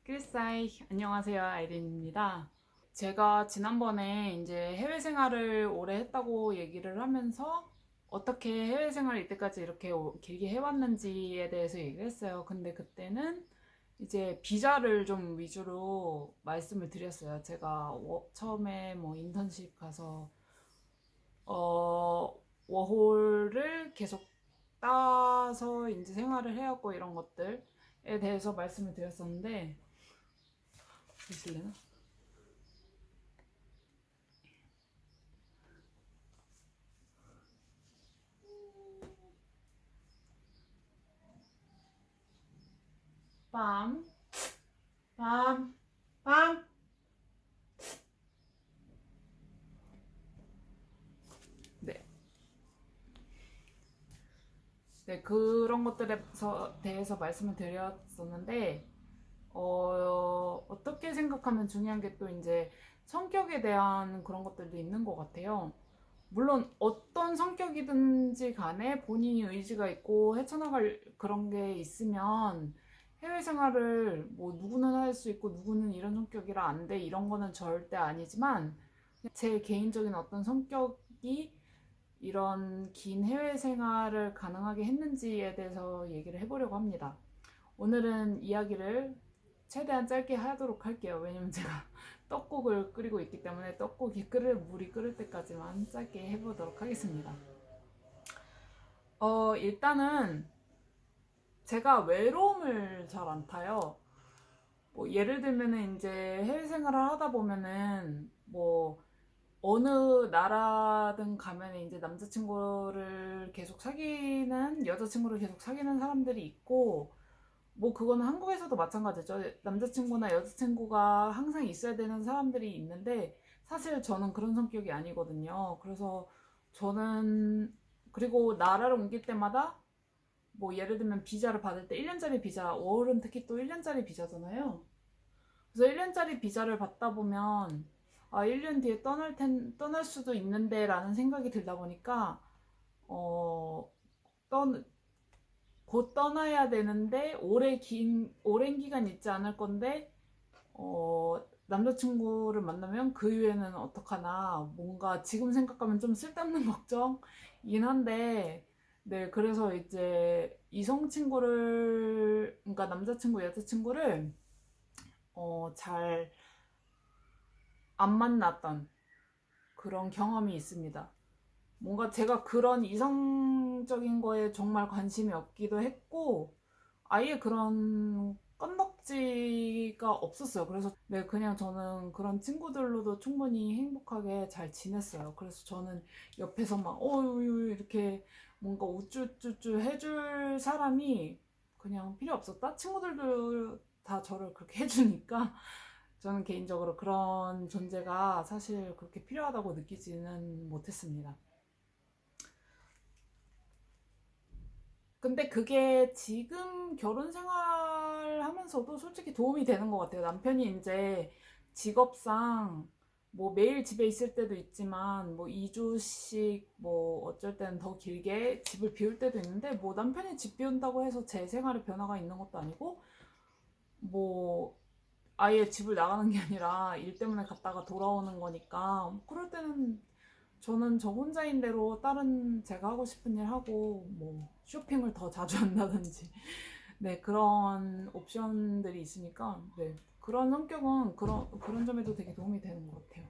크리스아이, 안녕하세요. 아이린입니다. 제가 지난번에 이제 해외 생활을 오래 했다고 얘기를 하면서 어떻게 해외 생활을 이때까지 이렇게 길게 해왔는지에 대해서 얘기를 했어요. 근데 그때는 이제 비자를 좀 위주로 말씀을 드렸어요. 제가 처음에 뭐 인턴십 가서 어, 워홀을 계속 따서 이제 생활을 해왔고 이런 것들에 대해서 말씀을 드렸었는데 보실래나? 빰, 빰, 빰. 네. 네, 그런 것들에 대해서 말씀을 드렸었는데, 어떻게 생각하면 중요한 게 또 이제 성격에 대한 그런 것들도 있는 것 같아요. 물론 어떤 성격이든지 간에 본인이 의지가 있고 헤쳐나갈 그런 게 있으면 해외 생활을 뭐 누구는 할 수 있고 누구는 이런 성격이라 안 돼 이런 거는 절대 아니지만 제 개인적인 어떤 성격이 이런 긴 해외 생활을 가능하게 했는지에 대해서 얘기를 해보려고 합니다. 오늘은 이야기를 최대한 짧게 하도록 할게요. 왜냐면 제가 떡국을 끓이고 있기 때문에 떡국이 물이 끓을 때까지만 짧게 해보도록 하겠습니다. 일단은 제가 외로움을 잘 안 타요. 뭐 예를 들면은 이제 해외 생활을 하다 보면은 뭐 어느 나라든 가면 이제 남자친구를 계속 사귀는 여자친구를 계속 사귀는 사람들이 있고 뭐 그거는 한국에서도 마찬가지죠. 남자친구나 여자친구가 항상 있어야 되는 사람들이 있는데 사실 저는 그런 성격이 아니거든요. 그래서 저는 그리고 나라를 옮길 때마다 뭐 예를 들면 비자를 받을 때 1년짜리 비자, 월은 특히 또 1년짜리 비자잖아요. 그래서 1년짜리 비자를 받다 보면 1년 뒤에 떠날 수도 있는데 라는 생각이 들다 보니까 어, 떠, 곧 떠나야 되는데 오랜 기간 있지 않을 건데 남자친구를 만나면 그 이후에는 어떡하나 뭔가 지금 생각하면 좀 쓸데없는 걱정이긴 한데 네 그래서 이제 이성 친구를 그러니까 남자친구 여자친구를 잘 안 만났던 그런 경험이 있습니다. 뭔가 제가 그런 이성적인 거에 정말 관심이 없기도 했고 아예 그런 건덕지가 없었어요. 그래서 네, 그냥 저는 그런 친구들로도 충분히 행복하게 잘 지냈어요. 그래서 저는 옆에서 막 어유 이렇게 뭔가 우쭈쭈쭈 해줄 사람이 그냥 필요 없었다. 친구들도 다 저를 그렇게 해주니까 저는 개인적으로 그런 존재가 사실 그렇게 필요하다고 느끼지는 못했습니다. 근데 그게 지금 결혼 생활 하면서도 솔직히 도움이 되는 것 같아요. 남편이 이제 직업상 뭐 매일 집에 있을 때도 있지만 뭐 2주씩 뭐 어쩔 때는 더 길게 집을 비울 때도 있는데 뭐 남편이 집 비운다고 해서 제 생활에 변화가 있는 것도 아니고 뭐 아예 집을 나가는 게 아니라 일 때문에 갔다가 돌아오는 거니까 그럴 때는 저는 저 혼자인 대로 다른 제가 하고 싶은 일 하고 뭐 쇼핑을 더 자주 한다든지 네 그런 옵션들이 있으니까 네 그런 성격은 그런 점에도 되게 도움이 되는 것 같아요.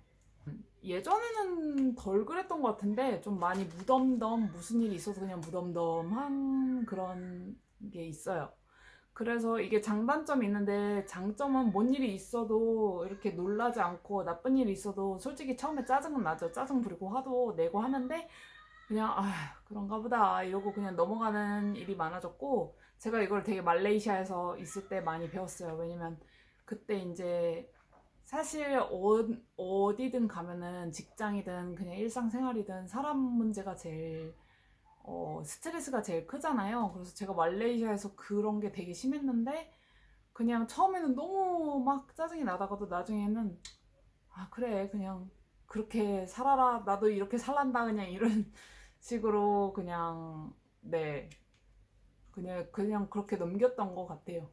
예전에는 덜 그랬던 것 같은데 좀 많이 무덤덤 무슨 일이 있어서 그냥 무덤덤한 그런 게 있어요. 그래서 이게 장단점이 있는데 장점은 뭔 일이 있어도 이렇게 놀라지 않고 나쁜 일이 있어도 솔직히 처음에 짜증은 나죠. 짜증 부리고 화도 내고 하는데 그냥 그런가 보다 이러고 그냥 넘어가는 일이 많아졌고 제가 이걸 되게 말레이시아에서 있을 때 많이 배웠어요. 왜냐면 그때 이제 사실 어디든 가면은 직장이든 그냥 일상생활이든 사람 문제가 제일 스트레스가 제일 크잖아요. 그래서 제가 말레이시아에서 그런 게 되게 심했는데 그냥 처음에는 너무 막 짜증이 나다가도 나중에는 그래 그냥 그렇게 살아라 나도 이렇게 살란다 그냥 이런 식으로 그냥 네 그냥 그렇게 넘겼던 것 같아요.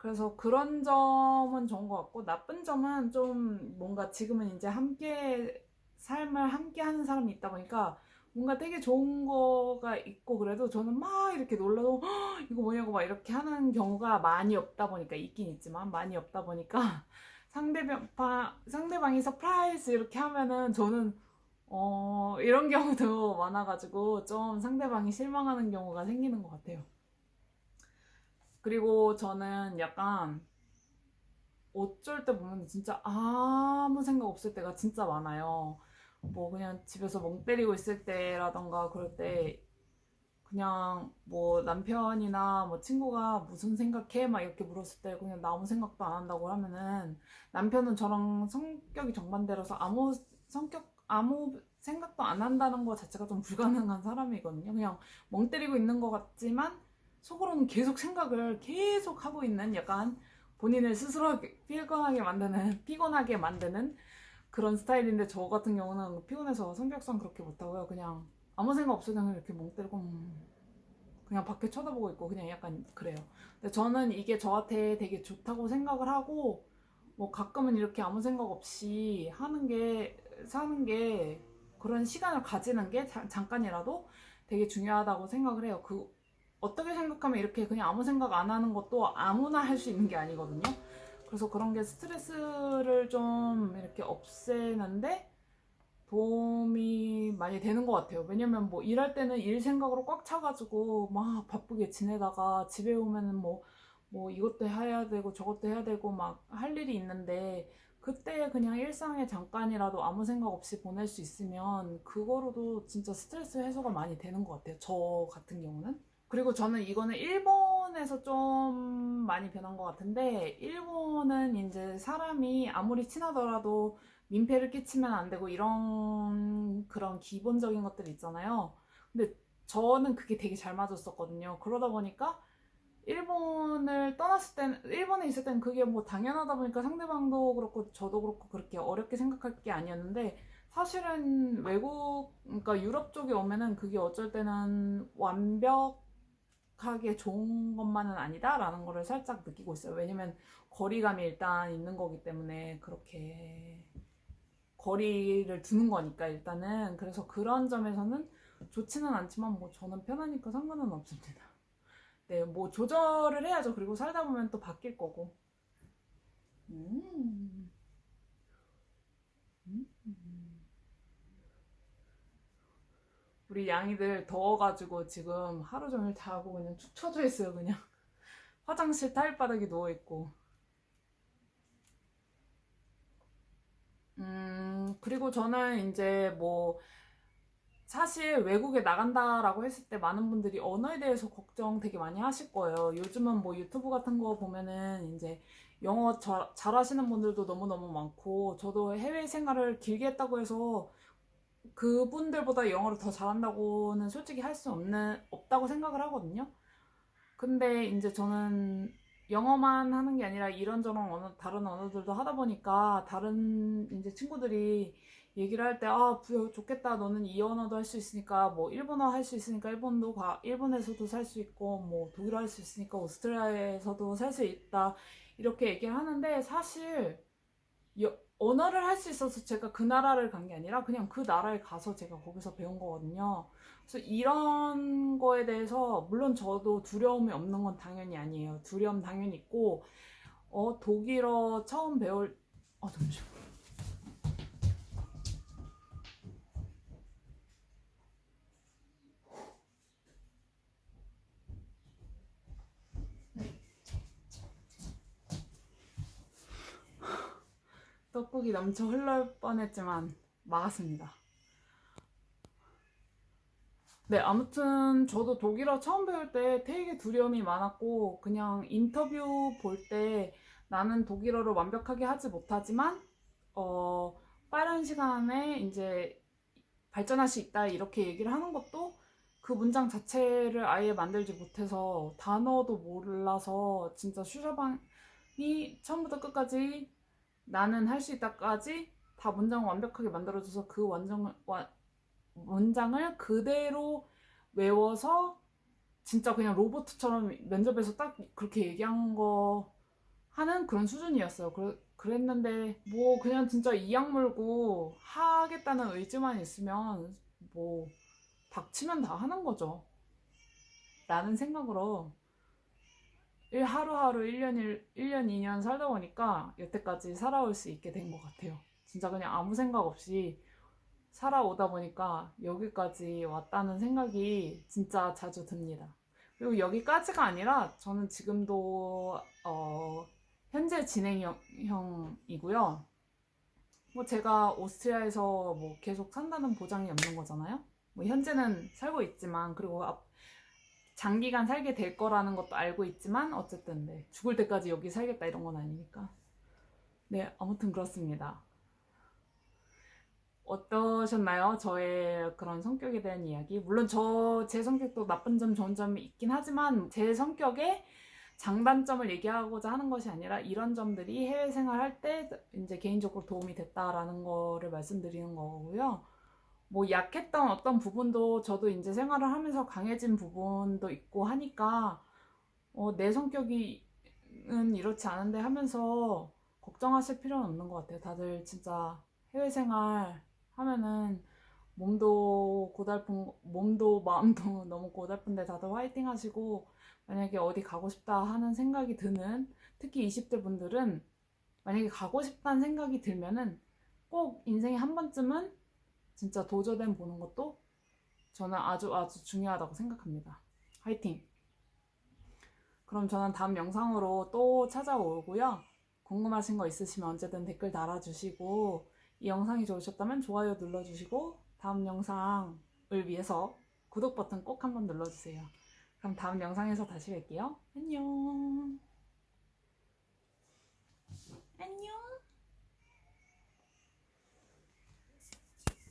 그래서 그런 점은 좋은 것 같고, 나쁜 점은 좀 뭔가 지금은 이제 함께 삶을 함께 하는 사람이 있다 보니까 뭔가 되게 좋은 거가 있고, 그래도 저는 막 이렇게 놀라도 "헉, 이거 뭐냐고 막 이렇게 하는 경우가 많이 없다 보니까, 있긴 있지만 많이 없다 보니까 상대방이 서프라이즈 이렇게 하면은 저는 이런 경우도 많아가지고 좀 상대방이 실망하는 경우가 생기는 것 같아요. 그리고 저는 약간 어쩔 때 보면 진짜 아무 생각 없을 때가 진짜 많아요. 뭐 그냥 집에서 멍 때리고 있을 때라던가 그럴 때 그냥 뭐 남편이나 뭐 친구가 무슨 생각해? 막 이렇게 물었을 때 그냥 나 아무 생각도 안 한다고 하면은, 남편은 저랑 성격이 정반대라서 아무 생각도 안 한다는 거 자체가 좀 불가능한 사람이거든요. 그냥 멍 때리고 있는 것 같지만 속으로는 계속 생각을 계속 하고 있는, 약간 본인을 스스로 피곤하게 만드는 그런 스타일인데, 저 같은 경우는 피곤해서 성격상 그렇게 못하고요. 그냥 아무 생각 없을 때는 이렇게 멍 때리고 그냥 밖에 쳐다보고 있고 그냥 약간 그래요. 근데 저는 이게 저한테 되게 좋다고 생각을 하고, 뭐 가끔은 이렇게 아무 생각 없이 사는 게, 그런 시간을 가지는 게 잠깐이라도 되게 중요하다고 생각을 해요. 어떻게 생각하면 이렇게 그냥 아무 생각 안 하는 것도 아무나 할 수 있는 게 아니거든요. 그래서 그런 게 스트레스를 좀 이렇게 없애는데 도움이 많이 되는 것 같아요. 왜냐면 뭐 일할 때는 일 생각으로 꽉 차가지고 막 바쁘게 지내다가 집에 오면은 뭐 이것도 해야 되고 저것도 해야 되고 막 할 일이 있는데, 그때 그냥 일상에 잠깐이라도 아무 생각 없이 보낼 수 있으면 그거로도 진짜 스트레스 해소가 많이 되는 것 같아요. 저 같은 경우는. 그리고 저는 이거는 일본에서 좀 많이 변한 것 같은데, 일본은 이제 사람이 아무리 친하더라도 민폐를 끼치면 안 되고 이런 그런 기본적인 것들 있잖아요. 근데 저는 그게 되게 잘 맞았었거든요. 그러다 보니까 일본에 있을 때는 그게 뭐 당연하다 보니까 상대방도 그렇고 저도 그렇고 그렇게 어렵게 생각할 게 아니었는데, 사실은 그러니까 유럽 쪽에 오면은 그게 어쩔 때는 완벽하게 좋은 것만은 아니다라는 거를 살짝 느끼고 있어요. 왜냐면 거리감이 일단 있는 거기 때문에, 그렇게 거리를 두는 거니까 일단은. 그래서 그런 점에서는 좋지는 않지만 뭐 저는 편하니까 상관은 없습니다. 네, 뭐 조절을 해야죠. 그리고 살다 보면 또 바뀔 거고. 음, 음. 우리 양이들 더워가지고 지금 하루 종일 자고 그냥 축 처져 있어요. 그냥 화장실 타일바닥에 누워 있고. 그리고 저는 이제 뭐 사실 외국에 나간다라고 했을 때 많은 분들이 언어에 대해서 걱정 되게 많이 하실 거예요. 요즘은 뭐 유튜브 같은 거 보면은 이제 영어 잘하시는 분들도 너무너무 많고, 저도 해외 생활을 길게 했다고 해서 그분들보다 영어를 더 잘한다고는 솔직히 할 수 없다고 생각을 하거든요. 근데 이제 저는 영어만 하는 게 아니라 이런저런 다른 언어들도 하다 보니까, 다른 이제 친구들이 얘기를 할 때, 좋겠다. 너는 이 언어도 할 수 있으니까, 뭐, 일본어 할 수 있으니까, 일본에서도 살 수 있고, 뭐, 독일어 할 수 있으니까, 오스트리아에서도 살 수 있다. 이렇게 얘기를 하는데, 사실, 언어를 할 수 있어서 제가 그 나라를 간 게 아니라 그냥 그 나라에 가서 제가 거기서 배운 거거든요. 그래서 이런 거에 대해서 물론 저도 두려움이 없는 건 당연히 아니에요. 두려움 당연히 있고, 독일어 처음 잠시만. 떡국이 넘쳐 흘러 뻔했지만 막았습니다. 네, 아무튼 저도 독일어 처음 배울 때 되게 두려움이 많았고, 그냥 인터뷰 볼 때 나는 독일어를 완벽하게 하지 못하지만 빠른 시간에 이제 발전할 수 있다 이렇게 얘기를 하는 것도, 그 문장 자체를 아예 만들지 못해서 단어도 몰라서 진짜 슈저방이 처음부터 끝까지 나는 할 수 있다까지 다 문장을 완벽하게 만들어줘서 그 문장을 그대로 외워서 진짜 그냥 로봇처럼 면접에서 딱 그렇게 얘기한 거 하는 그런 수준이었어요. 그랬는데 뭐 그냥 진짜 이악 물고 하겠다는 의지만 있으면 뭐 닥치면 다 하는 거죠. 라는 생각으로 하루하루 1년, 2년 살다 보니까 여태까지 살아올 수 있게 된 것 같아요. 진짜 그냥 아무 생각 없이 살아오다 보니까 여기까지 왔다는 생각이 진짜 자주 듭니다. 그리고 여기까지가 아니라 저는 지금도 현재 진행형이고요. 뭐 제가 오스트리아에서 뭐 계속 산다는 보장이 없는 거잖아요. 뭐 현재는 살고 있지만 그리고 장기간 살게 될 거라는 것도 알고 있지만 어쨌든 네, 죽을 때까지 여기 살겠다 이런 건 아니니까. 네, 아무튼 그렇습니다. 어떠셨나요? 저의 그런 성격에 대한 이야기. 물론 제 성격도 나쁜 점, 좋은 점이 있긴 하지만 제 성격의 장단점을 얘기하고자 하는 것이 아니라 이런 점들이 해외 생활할 때 이제 개인적으로 도움이 됐다라는 거를 말씀드리는 거고요. 뭐 약했던 어떤 부분도 저도 이제 생활을 하면서 강해진 부분도 있고 하니까 내 성격은 이렇지 않은데 하면서 걱정하실 필요는 없는 것 같아요. 다들 진짜 해외 생활 하면은 몸도 마음도 너무 고달픈데 다들 화이팅 하시고 만약에 어디 가고 싶다 하는 생각이 드는 특히 20대 분들은 만약에 가고 싶다는 생각이 들면은 꼭 인생에 한 번쯤은 진짜 도저된 보는 것도 저는 아주 아주 중요하다고 생각합니다. 화이팅! 그럼 저는 다음 영상으로 또 찾아오고요. 궁금하신 거 있으시면 언제든 댓글 달아주시고 이 영상이 좋으셨다면 좋아요 눌러주시고 다음 영상을 위해서 구독 버튼 꼭 한번 눌러주세요. 그럼 다음 영상에서 다시 뵐게요. 안녕!